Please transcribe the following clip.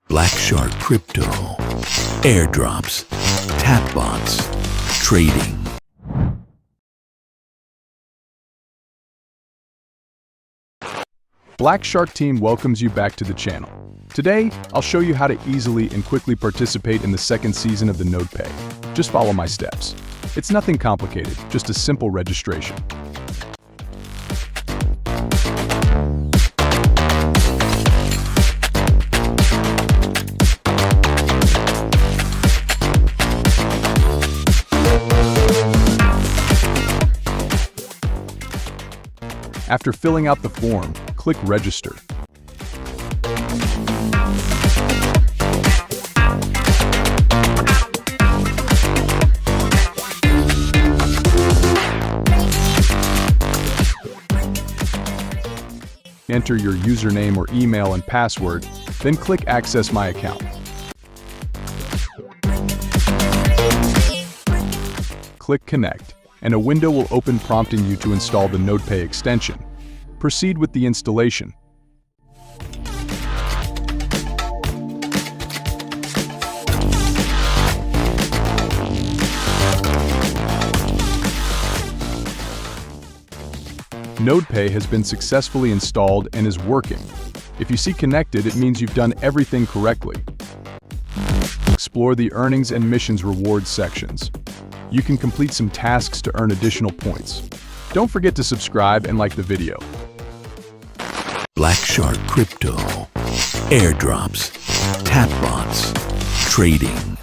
Black Shark Crypto, airdrops, tap bots, trading. Black Shark team welcomes you back to the channel. Today, I'll show you how to easily and quickly participate in the second season of the Nodepay. Just follow my steps. It's nothing complicated, just a simple registration. After filling out the form, click Register. Enter your username or email and password, then click Access My Account. Click Connect, and a window will open prompting you to install the Nodepay extension. Proceed with the installation. Nodepay has been successfully installed and is working. If you see connected, it means you've done everything correctly. Explore the earnings and missions rewards sections. You can complete some tasks to earn additional points. Don't forget to subscribe and like the video. Black Shark Crypto, airdrops, tap bots, trading.